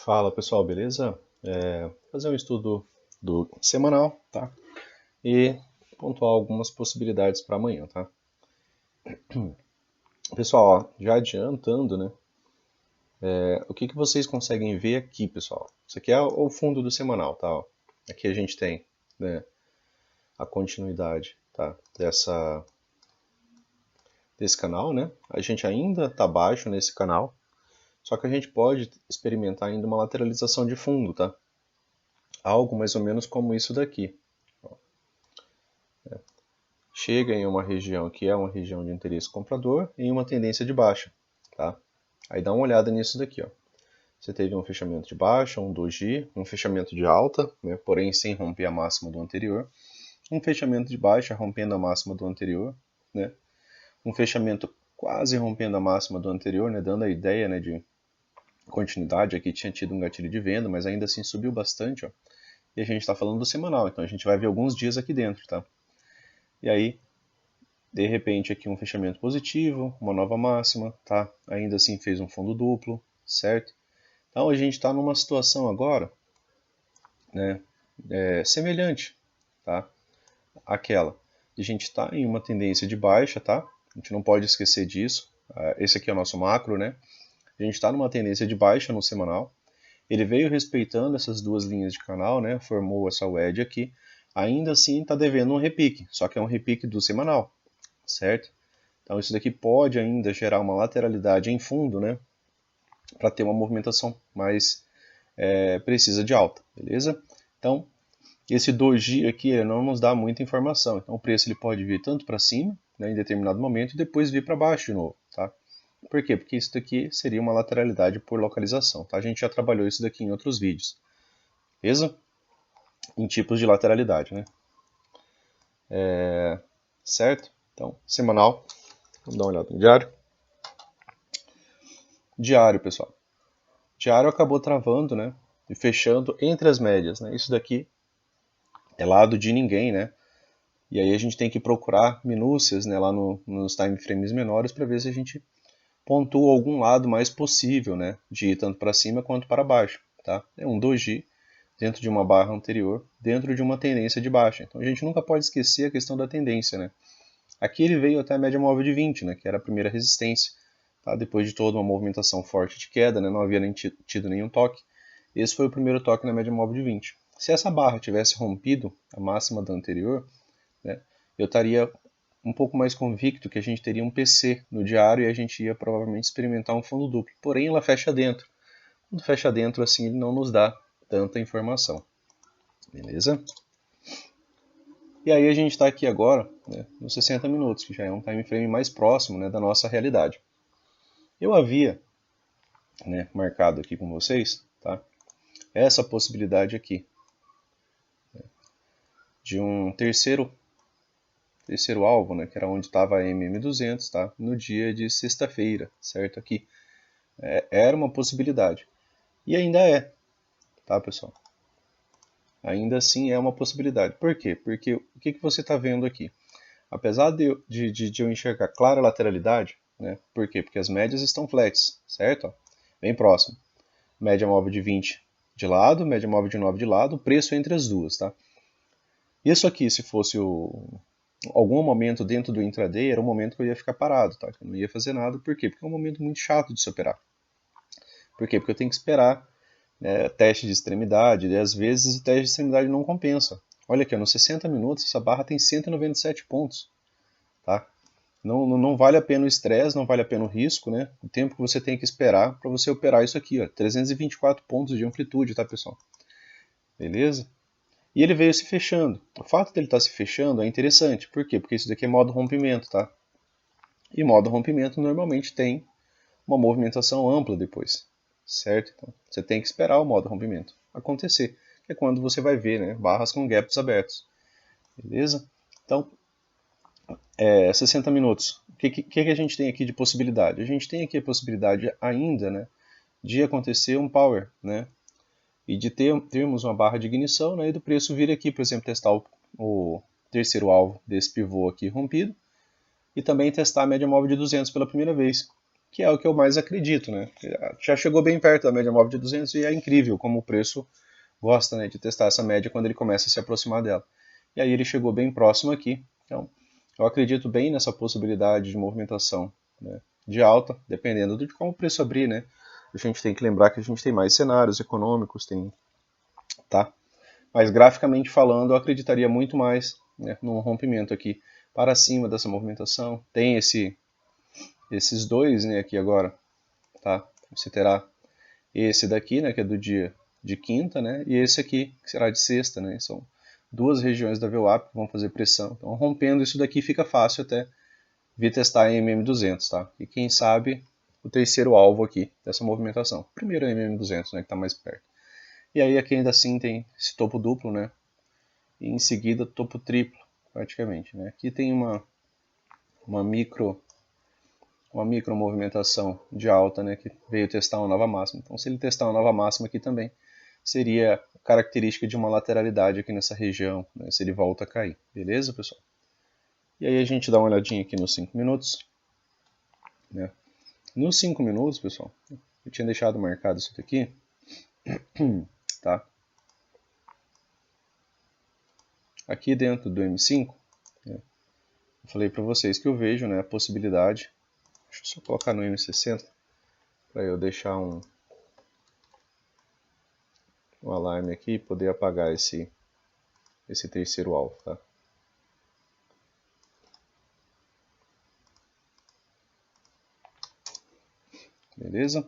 Fala pessoal, beleza? Fazer um estudo do semanal, tá? E pontuar algumas possibilidades para amanhã, tá? Pessoal, ó, já adiantando, né? O que vocês conseguem ver aqui, pessoal? Isso aqui é o fundo do semanal, tá? Ó. Aqui a gente tem, né, a continuidade, tá? Desse canal, né? A gente ainda está baixo nesse canal, só que a gente pode experimentar ainda uma lateralização de fundo, tá? Algo mais ou menos como isso daqui. Chega em uma região que é uma região de interesse comprador em uma tendência de baixa, tá? Aí dá uma olhada nisso daqui, ó. Você teve um fechamento de baixa, um doji, um fechamento de alta, né, porém sem romper a máxima do anterior, um fechamento de baixa rompendo a máxima do anterior, né, um fechamento quase rompendo a máxima do anterior, né, dando a ideia, né, de continuidade. Aqui tinha tido um gatilho de venda, mas ainda assim subiu bastante, ó. E a gente está falando do semanal, então a gente vai ver alguns dias aqui dentro, tá? E aí de repente aqui um fechamento positivo, uma nova máxima, tá? Ainda assim fez um fundo duplo, certo? Então a gente está numa situação agora, né, semelhante, tá? Àquela. A gente está em uma tendência de baixa, tá? A gente não pode esquecer disso. Esse aqui é o nosso macro, né? A gente está numa tendência de baixa no semanal. Ele veio respeitando essas duas linhas de canal, né? Formou essa wedge aqui. Ainda assim está devendo um repique, só que é um repique do semanal, certo? Então isso daqui pode ainda gerar uma lateralidade em fundo, né, para ter uma movimentação mais precisa de alta, beleza? Então esse doji aqui ele não nos dá muita informação, então o preço ele pode vir tanto para cima, né, em determinado momento, e depois vir para baixo de novo, tá? Por quê? Porque isso daqui seria uma lateralidade por localização, tá? A gente já trabalhou isso daqui em outros vídeos, beleza? Em tipos de lateralidade, né? Certo? Então, semanal, vamos dar uma olhada no diário. Diário, pessoal. Diário acabou travando, né? E fechando entre as médias, né? Isso daqui é lado de ninguém, né? E aí a gente tem que procurar minúcias, né, lá nos time frames menores para ver se a gente pontua algum lado mais possível, né? De ir tanto para cima quanto para baixo, tá? É um doji dentro de uma barra anterior, dentro de uma tendência de baixa. Então a gente nunca pode esquecer a questão da tendência, né? Aqui ele veio até a média móvel de 20, né? Que era a primeira resistência. Tá? Depois de toda uma movimentação forte de queda, né? Não havia nem tido nenhum toque. Esse foi o primeiro toque na média móvel de 20. Se essa barra tivesse rompido a máxima da anterior, né, eu estaria um pouco mais convicto que a gente teria um PC no diário e a gente ia provavelmente experimentar um fundo duplo. Porém, ela fecha dentro. Quando fecha dentro, assim, ele não nos dá tanta informação. Beleza? E aí a gente está aqui agora, né, nos 60 minutos, que já é um time frame mais próximo, né, da nossa realidade. Eu havia, né, marcado aqui com vocês, tá, essa possibilidade aqui, né, de um terceiro alvo, né, que era onde estava a MM200, tá, no dia de sexta-feira, certo? Aqui era uma possibilidade. E ainda é, tá, pessoal? Ainda assim é uma possibilidade. Por quê? Porque o que você está vendo aqui? Apesar de eu enxergar clara lateralidade, né? Por quê? Porque as médias estão flex, certo? Bem próximo. Média móvel de 20 de lado, média móvel de 9 de lado, preço entre as duas, tá? Isso aqui, se fosse algum momento dentro do intraday, era um momento que eu ia ficar parado, tá? Que eu não ia fazer nada. Por quê? Porque é um momento muito chato de se operar. Por quê? Porque eu tenho que esperar, né, teste de extremidade, e às vezes o teste de extremidade não compensa. Olha aqui, nos 60 minutos essa barra tem 197 pontos, tá? Não vale a pena o estresse, não vale a pena o risco, né? O tempo que você tem que esperar para você operar isso aqui, ó, 324 pontos de amplitude, tá, pessoal? Beleza? E ele veio se fechando. O fato dele estar se fechando é interessante. Por quê? Porque isso daqui é modo rompimento, tá? E modo rompimento normalmente tem uma movimentação ampla depois, certo? Então, você tem que esperar o modo rompimento acontecer, que é quando você vai ver, né, barras com gaps abertos, beleza? Então, 60 minutos. O que a gente tem aqui de possibilidade? A gente tem aqui a possibilidade ainda, né, de acontecer um power, né, e de termos uma barra de ignição, né, e do preço vir aqui, por exemplo, testar o terceiro alvo desse pivô aqui rompido, e também testar a média móvel de 200 pela primeira vez. que é o que eu mais acredito, né? Já chegou bem perto da média móvel de 200 e é incrível como o preço gosta, né, de testar essa média quando ele começa a se aproximar dela. E aí ele chegou bem próximo aqui, então eu acredito bem nessa possibilidade de movimentação, né, de alta, dependendo de como o preço abrir, né? A gente tem que lembrar que a gente tem mais cenários econômicos, tá? Mas graficamente falando, eu acreditaria muito mais, né, num rompimento aqui para cima dessa movimentação. Tem esses dois, né, aqui agora, tá? Você terá esse daqui, né, que é do dia de quinta, né, e esse aqui, que será de sexta, né? São duas regiões da VWAP que vão fazer pressão. Então, rompendo isso daqui fica fácil até vir testar em MM200, tá? E quem sabe o terceiro alvo aqui dessa movimentação. Primeiro é MM200, né, que está mais perto. E aí aqui ainda assim tem esse topo duplo, né? E em seguida topo triplo, praticamente, né? Aqui tem uma micro movimentação de alta, né, que veio testar uma nova máxima. Então, se ele testar uma nova máxima aqui também, seria característica de uma lateralidade aqui nessa região, né, se ele volta a cair. Beleza, pessoal? E aí a gente dá uma olhadinha aqui nos 5 minutos. Né? Nos 5 minutos, pessoal, eu tinha deixado marcado isso daqui, tá? Aqui dentro do M5, né, eu falei para vocês que eu vejo, né, a possibilidade. Deixa eu só colocar no M60 para eu deixar um alarme aqui e poder apagar esse terceiro alvo, tá? Beleza?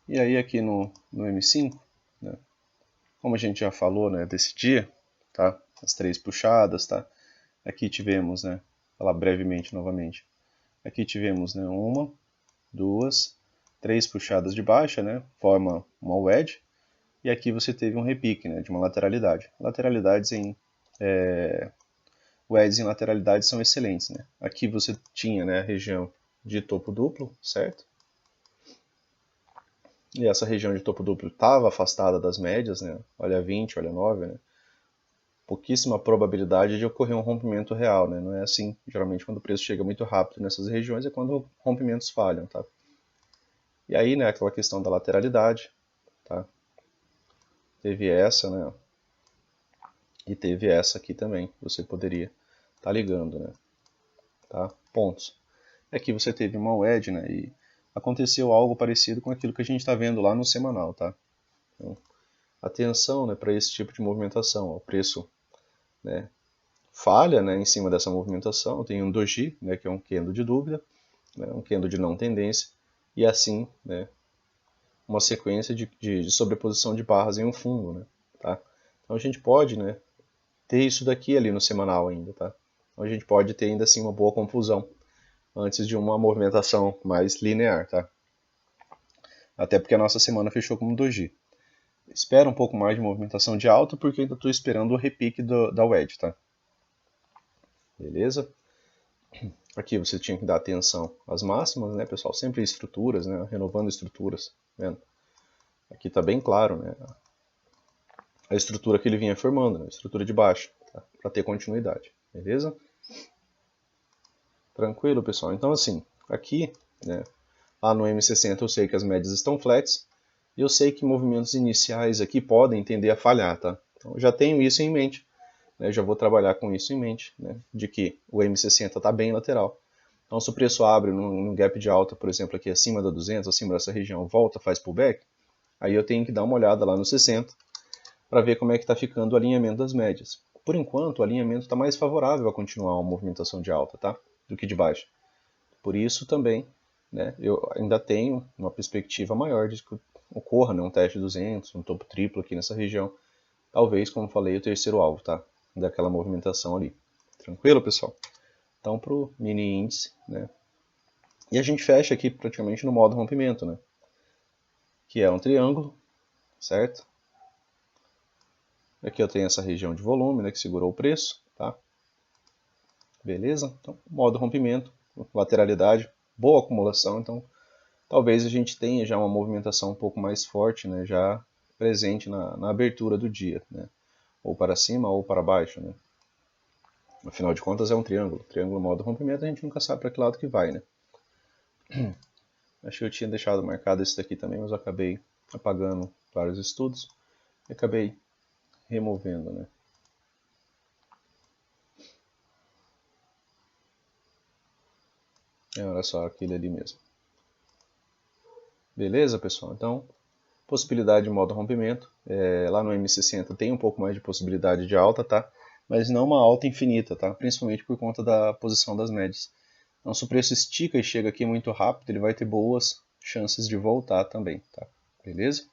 E aí aqui no M5, né, como a gente já falou, né, desse dia, tá? As três puxadas, tá? Aqui tivemos, né, falar brevemente novamente. Aqui tivemos, né, uma, duas, três puxadas de baixa, né, forma uma wedge. E aqui você teve um repique, né, de uma lateralidade. Lateralidades em wedges em lateralidade são excelentes, né? Aqui você tinha, né, a região de topo duplo, certo? E essa região de topo duplo estava afastada das médias, né? Olha 20, olha 9, né? Pouquíssima probabilidade de ocorrer um rompimento real, né? Não é assim, geralmente quando o preço chega muito rápido nessas regiões é quando rompimentos falham, tá? E aí, né, aquela questão da lateralidade, tá? Teve essa, né? E teve essa aqui também, você poderia estar ligando, né? Tá? Pontos. Aqui você teve uma wedge, né? E aconteceu algo parecido com aquilo que a gente está vendo lá no semanal, tá? Então, atenção, né, para esse tipo de movimentação. O preço, né, falha, né, em cima dessa movimentação. Tem um doji, né, que é um candle de dúvida, né, um candle de não tendência, e assim, né, uma sequência de sobreposição de barras em um fundo, né, tá? Então a gente pode, né, ter isso daqui ali no semanal ainda, tá? Então a gente pode ter ainda assim uma boa confusão antes de uma movimentação mais linear, tá? Até porque a nossa semana fechou como doji. Espera um pouco mais de movimentação de alta, porque ainda estou esperando o repique da wedge, tá? Beleza? Aqui você tinha que dar atenção às máximas, né, pessoal? Sempre estruturas, né? Renovando estruturas, vendo? Aqui está bem claro, né? A estrutura que ele vinha formando, né? A estrutura de baixo, tá? Para ter continuidade, beleza? Tranquilo, pessoal? Então, assim, aqui, né, lá no M60 eu sei que as médias estão flats, e eu sei que movimentos iniciais aqui podem tender a falhar, tá? Então, eu já tenho isso em mente, né? Já vou trabalhar com isso em mente, né? De que o M60 está bem lateral. Então, se o preço abre num gap de alta, por exemplo, aqui acima da 200, acima dessa região, volta, faz pullback, aí eu tenho que dar uma olhada lá no 60 para ver como é que está ficando o alinhamento das médias. Por enquanto, o alinhamento está mais favorável a continuar uma movimentação de alta, tá? Do que de baixa. Por isso também, né, eu ainda tenho uma perspectiva maior de que ocorra, né, um teste 200, um topo triplo aqui nessa região. Talvez, como falei, o terceiro alvo, tá? Daquela movimentação ali. Tranquilo, pessoal? Então, para o mini índice, né? E a gente fecha aqui praticamente no modo rompimento, né? Que é um triângulo, certo? Aqui eu tenho essa região de volume, né, que segurou o preço, tá? Beleza? Então, modo rompimento, lateralidade, boa acumulação, então talvez a gente tenha já uma movimentação um pouco mais forte, né, já presente na abertura do dia, né? Ou para cima ou para baixo, né? Afinal de contas é um triângulo. Triângulo modo rompimento, a gente nunca sabe para que lado que vai, né? Acho que eu tinha deixado marcado esse daqui também, mas eu acabei apagando vários estudos e acabei removendo, né? Olha só, aquele ali mesmo. Beleza, pessoal? Então, possibilidade de modo rompimento. Lá no M60 tem um pouco mais de possibilidade de alta, tá? Mas não uma alta infinita, tá? Principalmente por conta da posição das médias. Então, se o preço estica e chega aqui muito rápido, ele vai ter boas chances de voltar também, tá? Beleza?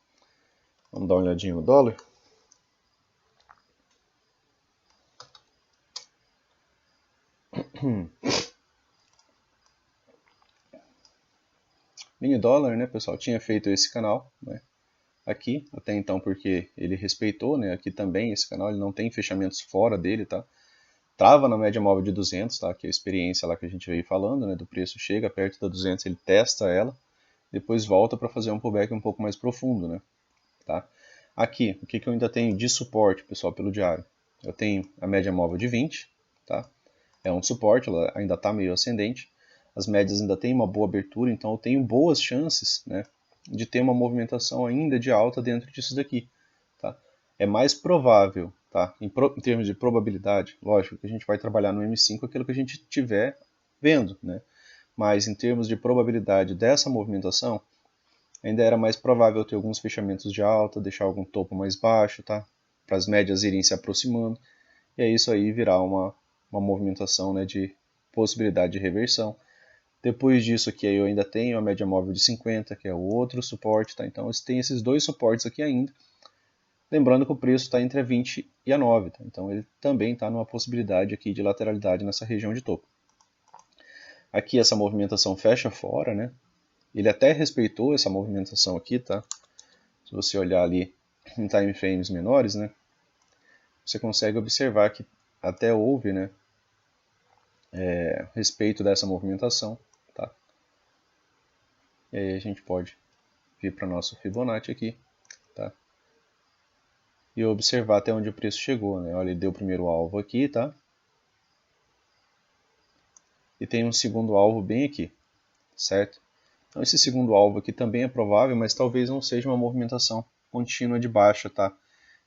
Vamos dar uma olhadinha no dólar. Mini dólar, né, pessoal? Tinha feito esse canal, né? Aqui, até então, porque ele respeitou, né? Aqui também esse canal, ele não tem fechamentos fora dele, tá? Trava na média móvel de 200, tá? Que é a experiência lá que a gente veio falando, né? Do preço chega perto da 200, ele testa ela, depois volta para fazer um pullback um pouco mais profundo, né? Tá? Aqui, o que eu ainda tenho de suporte, pessoal, pelo diário? Eu tenho a média móvel de 20, tá? É um suporte, ela ainda está meio ascendente. As médias ainda têm uma boa abertura, então eu tenho boas chances, né, de ter uma movimentação ainda de alta dentro disso daqui. Tá? É mais provável, tá? Em termos de probabilidade, lógico que a gente vai trabalhar no M5 aquilo que a gente estiver vendo, né? Mas em termos de probabilidade dessa movimentação, ainda era mais provável ter alguns fechamentos de alta, deixar algum topo mais baixo, tá? Para as médias irem se aproximando, e é isso aí virar uma movimentação, né, de possibilidade de reversão. Depois disso aqui eu ainda tenho a média móvel de 50, que é o outro suporte, tá? Então tem esses dois suportes aqui ainda. Lembrando que o preço está entre a 20 e a 9, tá? Então ele também está numa possibilidade aqui de lateralidade nessa região de topo. Aqui essa movimentação fecha fora, né? Ele até respeitou essa movimentação aqui, tá? Se você olhar ali em time frames menores, né? Você consegue observar que até houve, né? Respeito dessa movimentação, tá? E aí a gente pode vir para nosso Fibonacci aqui, tá? E observar até onde o preço chegou, né? Olha, ele deu o primeiro alvo aqui, tá? E tem um segundo alvo bem aqui, certo? Então esse segundo alvo aqui também é provável, mas talvez não seja uma movimentação contínua de baixa, tá?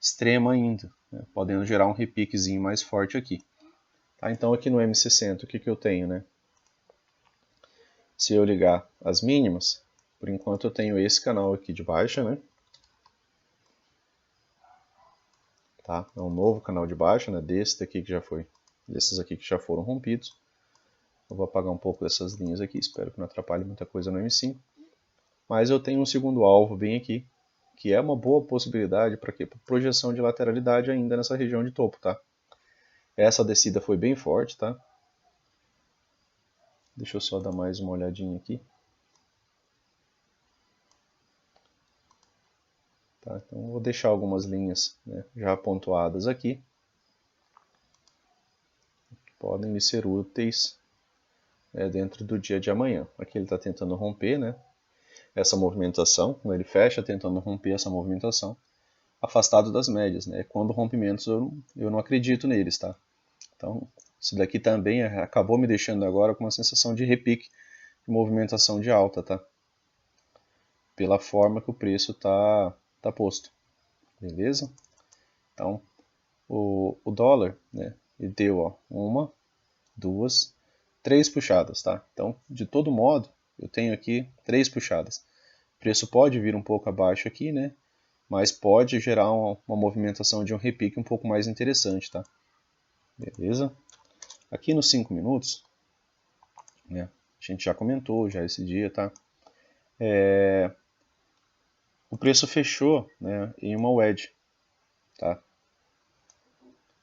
Extrema ainda, né? Podendo gerar um repiquezinho mais forte aqui. Tá? Então aqui no M60, o que eu tenho, né? Se eu ligar as mínimas, por enquanto eu tenho esse canal aqui de baixa, né? Tá? É um novo canal de baixa, né? Desses aqui que já foram rompidos. Eu vou apagar um pouco dessas linhas aqui, espero que não atrapalhe muita coisa no M5. Mas eu tenho um segundo alvo bem aqui, que é uma boa possibilidade para quê? Para projeção de lateralidade ainda nessa região de topo, tá? Essa descida foi bem forte, tá? Deixa eu só dar mais uma olhadinha aqui. Tá? Então vou deixar algumas linhas, né, já pontuadas aqui. Podem me ser úteis dentro do dia de amanhã. Aqui ele está tentando romper, né, essa movimentação, quando ele fecha tentando romper essa movimentação, afastado das médias, né? Quando rompimentos eu não acredito neles, tá? Então isso daqui também acabou me deixando agora com uma sensação de repique, de movimentação de alta, tá? Pela forma que o preço tá posto, beleza? Então o dólar, né, ele deu ó, uma, duas, três puxadas, tá? Então, de todo modo, eu tenho aqui três puxadas. O preço pode vir um pouco abaixo aqui, né? Mas pode gerar uma movimentação de um repique um pouco mais interessante, tá? Beleza? Aqui nos 5 minutos, né? A gente já comentou já esse dia, tá? O preço fechou, né, em uma wedge, tá?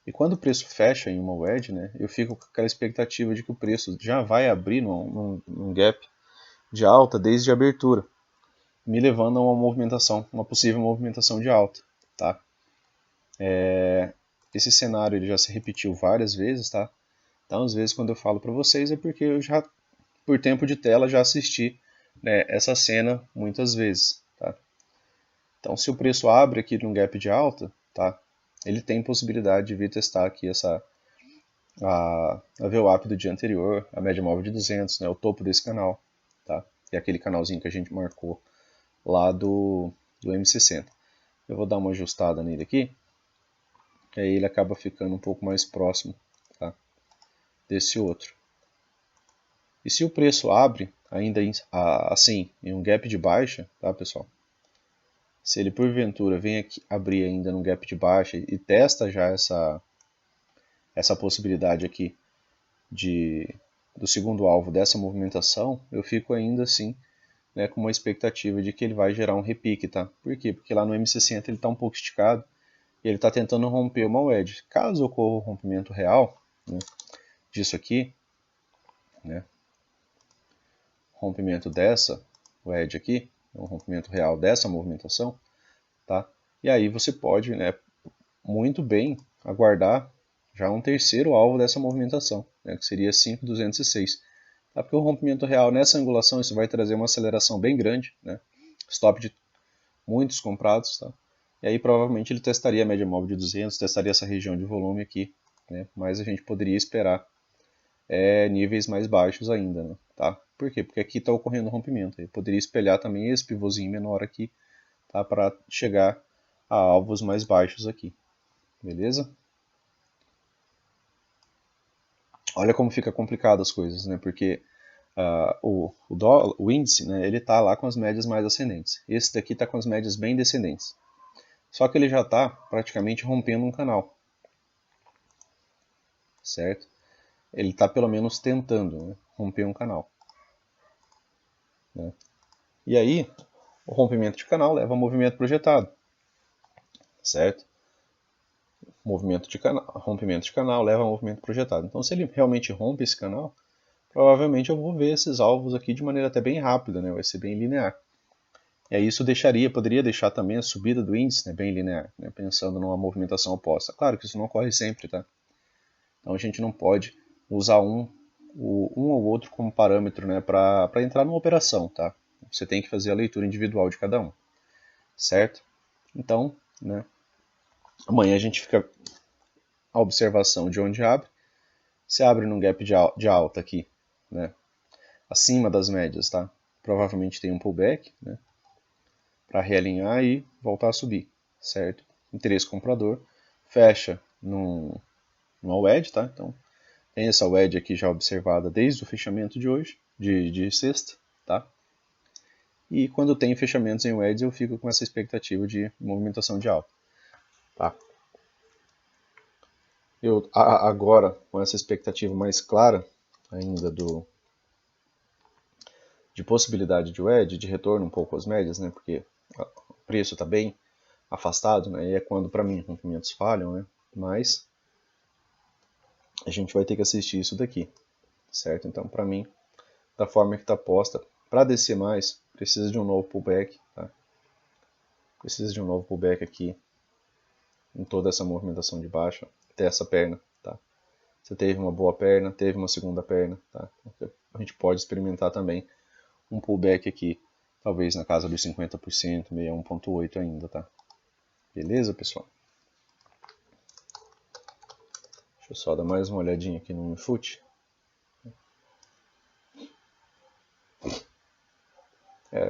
E quando o preço fecha em uma wedge, né, eu fico com aquela expectativa de que o preço já vai abrir num gap de alta desde a abertura, me levando a uma movimentação, uma possível movimentação de alta, tá? Esse cenário ele já se repetiu várias vezes, tá? Então, às vezes, quando eu falo para vocês é porque eu já, por tempo de tela, já assisti, né, essa cena muitas vezes, tá? Então, se o preço abre aqui num gap de alta, tá? Ele tem possibilidade de vir testar aqui a VWAP do dia anterior, a média móvel de 200, né, o topo desse canal, tá? que é aquele canalzinho que a gente marcou lá do M60. Eu vou dar uma ajustada nele aqui, que aí ele acaba ficando um pouco mais próximo, tá, desse outro. E se o preço abre ainda assim, em um gap de baixa, tá, pessoal? Se ele porventura vem aqui abrir ainda num gap de baixa e testa já essa possibilidade aqui do segundo alvo dessa movimentação, eu fico ainda assim, né, com uma expectativa de que ele vai gerar um repique, tá? Por quê? Porque lá no M60 ele está um pouco esticado e ele está tentando romper uma wedge. Caso ocorra o rompimento real, né, disso aqui, né, rompimento dessa wedge aqui, um rompimento real dessa movimentação, tá? E aí você pode, né, muito bem aguardar já um terceiro alvo dessa movimentação, né, que seria 5.206. Tá? Porque o rompimento real nessa angulação isso vai trazer uma aceleração bem grande, né? Stop de muitos comprados, tá? E aí provavelmente ele testaria a média móvel de 200, testaria essa região de volume aqui, né? Mas a gente poderia esperar níveis mais baixos ainda, né? Tá? Por quê? Porque aqui está ocorrendo um rompimento. Ele poderia espelhar também esse pivôzinho menor aqui, tá? Para chegar a alvos mais baixos aqui, beleza? Olha como fica complicado as coisas, né? Porque o índice, né, ele está lá com as médias mais ascendentes. Esse daqui está com as médias bem descendentes. Só que ele já está praticamente rompendo um canal, certo? Ele está pelo menos tentando, né, romper um canal, né? E aí, o rompimento de canal leva a movimento projetado, certo? Rompimento de canal leva a movimento projetado. Então, se ele realmente rompe esse canal, provavelmente eu vou ver esses alvos aqui de maneira até bem rápida, né? Vai ser bem linear. E aí isso poderia deixar também a subida do índice, né, bem linear, né, pensando numa movimentação oposta. Claro que isso não ocorre sempre, tá? Então a gente não pode usar um ou outro como parâmetro, né, para entrar numa operação, tá? Você tem que fazer a leitura individual de cada um, certo? Então, né, amanhã a gente fica a observação de onde abre. Se abre num gap de alta aqui, né, acima das médias, tá? Provavelmente tem um pullback, né, para realinhar e voltar a subir, certo? Interesse comprador, fecha numa wedge, tá? Então tem essa wedge aqui já observada desde o fechamento de hoje, de sexta, tá? E quando tem fechamentos em wedge eu fico com essa expectativa de movimentação de alta, tá? Eu agora com essa expectativa mais clara ainda de possibilidade de wedge, de retorno um pouco às médias, né? Porque o preço está bem afastado, né? E é quando para mim rompimentos falham, né? Mas a gente vai ter que assistir isso daqui, certo? Então, para mim, da forma que está posta, para descer mais, precisa de um novo pullback, tá? Precisa de um novo pullback aqui em toda essa movimentação de baixa, até essa perna, tá? Você teve uma boa perna, teve uma segunda perna, tá? A gente pode experimentar também um pullback aqui, talvez na casa dos 50%, 61.8 ainda, tá? Beleza, pessoal? Deixa eu só dar mais uma olhadinha aqui no Infut.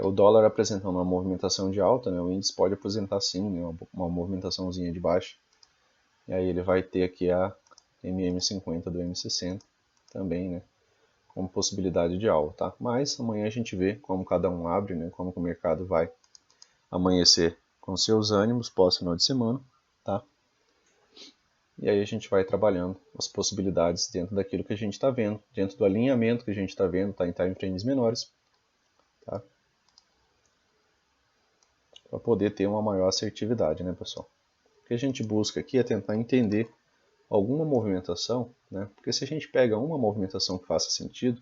O dólar apresentando uma movimentação de alta, né, o índice pode apresentar sim, né, uma movimentaçãozinha de baixa. E aí ele vai ter aqui a MM50 do M60 também, né, como possibilidade de alvo, tá? Mas amanhã a gente vê como cada um abre, né, como o mercado vai amanhecer com seus ânimos pós-final de semana, tá? E aí a gente vai trabalhando as possibilidades dentro daquilo que a gente está vendo, dentro do alinhamento que a gente está vendo, tá, em time frames menores, tá? Para poder ter uma maior assertividade, né, pessoal? O que a gente busca aqui é tentar entender alguma movimentação, né? Porque se a gente pega uma movimentação que faça sentido,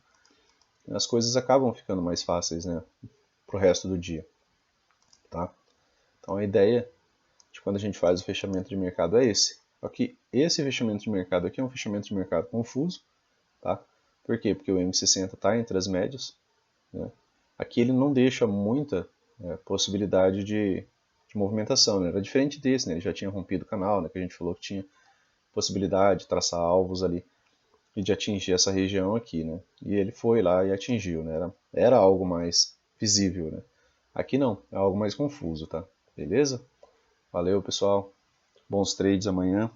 as coisas acabam ficando mais fáceis, né, para o resto do dia, tá? Então a ideia de quando a gente faz o fechamento de mercado é esse. Só que esse fechamento de mercado aqui é um fechamento de mercado confuso, tá? Por quê? Porque o M60 está entre as médias, né? Aqui ele não deixa muita possibilidade de movimentação, né? Era diferente desse, né? Ele já tinha rompido o canal, né? Que a gente falou que tinha possibilidade de traçar alvos ali e de atingir essa região aqui, né? E ele foi lá e atingiu, né? Era era algo mais visível, né? Aqui não, é algo mais confuso, tá? Beleza? Valeu, pessoal. Bons trades amanhã.